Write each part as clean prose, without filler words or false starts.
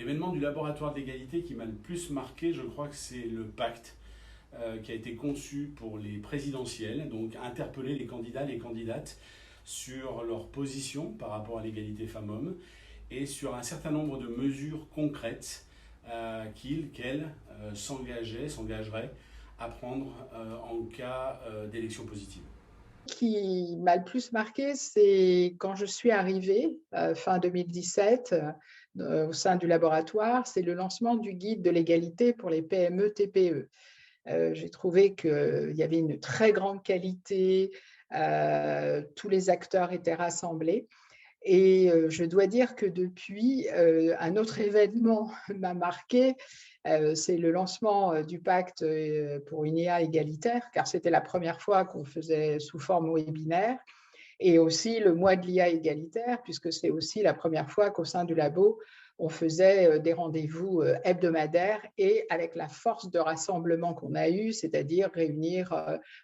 L'événement du laboratoire d'égalité qui m'a le plus marqué, je crois que c'est le pacte qui a été conçu pour les présidentielles, donc interpeller les candidats, les candidates sur leur position par rapport à l'égalité femmes-hommes et sur un certain nombre de mesures concrètes qu'elles s'engageraient à prendre en cas d'élection positive. Qui m'a le plus marqué, c'est quand je suis arrivée, fin 2017, au sein du laboratoire, c'est le lancement du guide de l'égalité pour les PME-TPE. J'ai trouvé qu'il y avait une très grande qualité, tous les acteurs étaient rassemblés et je dois dire que depuis, un autre événement m'a marqué, c'est le lancement du pacte pour une IA égalitaire, car c'était la première fois qu'on le faisait sous forme webinaire, et aussi le mois de l'IA égalitaire, puisque c'est aussi la première fois qu'au sein du labo, on faisait des rendez-vous hebdomadaires et avec la force de rassemblement qu'on a eue, c'est-à-dire réunir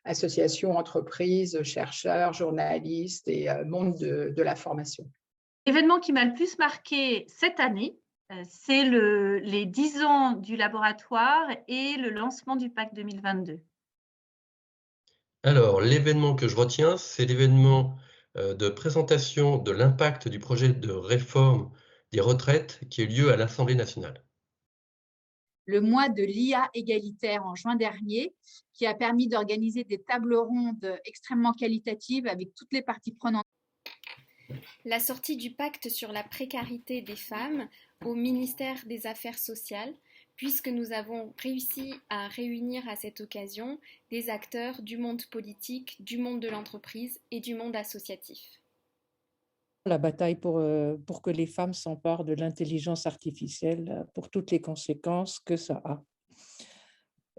associations, entreprises, chercheurs, journalistes et monde de la formation. L'événement qui m'a le plus marqué cette année, c'est les 10 ans du laboratoire et le lancement du PAC 2022. Alors, l'événement que je retiens, c'est l'événement de présentation de l'impact du projet de réforme des retraites qui a eu lieu à l'Assemblée nationale. Le mois de l'IA égalitaire en juin dernier, qui a permis d'organiser des tables rondes extrêmement qualitatives avec toutes les parties prenantes. La sortie du pacte sur la précarité des femmes au ministère des Affaires sociales, puisque nous avons réussi à réunir à cette occasion des acteurs du monde politique, du monde de l'entreprise et du monde associatif. La bataille pour que les femmes s'emparent de l'intelligence artificielle pour toutes les conséquences que ça a.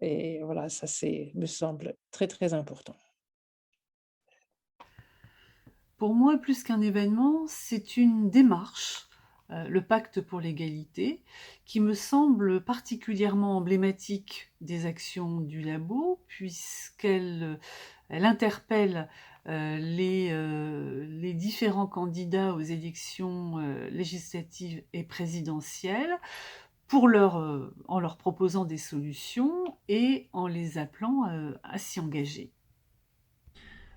Et voilà, ça me semble très, très important. Pour moi, plus qu'un événement, c'est une démarche, le pacte pour l'égalité, qui me semble particulièrement emblématique des actions du labo, puisqu'elle interpelle les différents candidats aux élections législatives et présidentielles en leur proposant des solutions et en les appelant à s'y engager.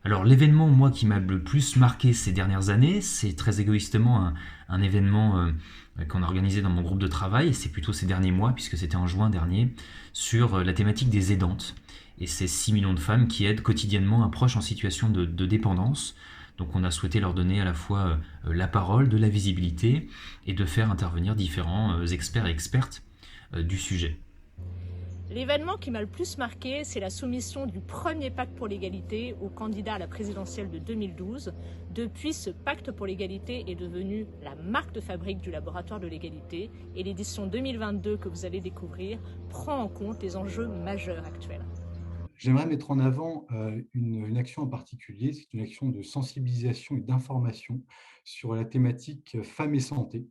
Alors l'événement, moi, qui m'a le plus marqué ces dernières années, c'est très égoïstement un événement qu'on a organisé dans mon groupe de travail, et c'est plutôt ces derniers mois, puisque c'était en juin dernier, sur la thématique des aidantes. Et c'est 6 millions de femmes qui aident quotidiennement un proche en situation de dépendance. Donc on a souhaité leur donner à la fois la parole, de la visibilité, et de faire intervenir différents experts et expertes du sujet. L'événement qui m'a le plus marqué, c'est la soumission du premier pacte pour l'égalité au candidat à la présidentielle de 2012. Depuis, ce pacte pour l'égalité est devenu la marque de fabrique du laboratoire de l'égalité et l'édition 2022 que vous allez découvrir prend en compte les enjeux majeurs actuels. J'aimerais mettre en avant une action en particulier, c'est une action de sensibilisation et d'information sur la thématique femmes et santé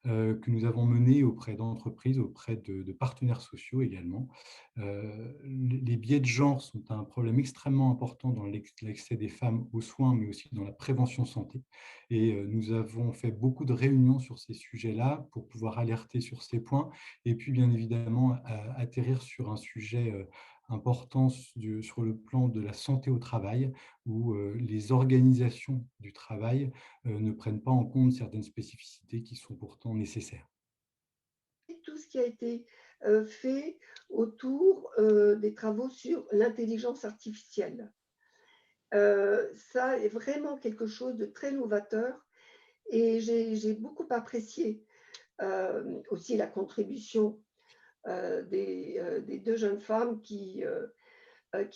que nous avons menée auprès d'entreprises, auprès de partenaires sociaux également. Les biais de genre sont un problème extrêmement important dans l'accès des femmes aux soins, mais aussi dans la prévention santé. Et nous avons fait beaucoup de réunions sur ces sujets-là pour pouvoir alerter sur ces points et puis bien évidemment atterrir sur un sujet important sur le plan de la santé au travail, où les organisations du travail ne prennent pas en compte certaines spécificités qui sont pourtant nécessaires. Tout ce qui a été fait autour des travaux sur l'intelligence artificielle. Ça est vraiment quelque chose de très novateur et j'ai beaucoup apprécié aussi la contribution des deux jeunes femmes qui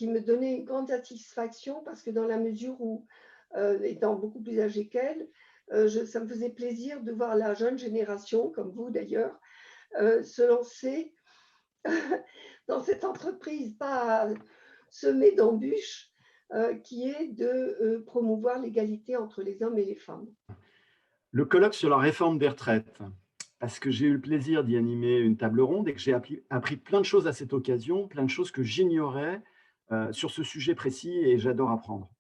me donnaient une grande satisfaction parce que dans la mesure où, étant beaucoup plus âgée qu'elles, ça me faisait plaisir de voir la jeune génération, comme vous d'ailleurs, se lancer dans cette entreprise, pas semée d'embûches, qui est de promouvoir l'égalité entre les hommes et les femmes. Le colloque sur la réforme des retraites, parce que j'ai eu le plaisir d'y animer une table ronde et que j'ai appris plein de choses à cette occasion, plein de choses que j'ignorais sur ce sujet précis et j'adore apprendre.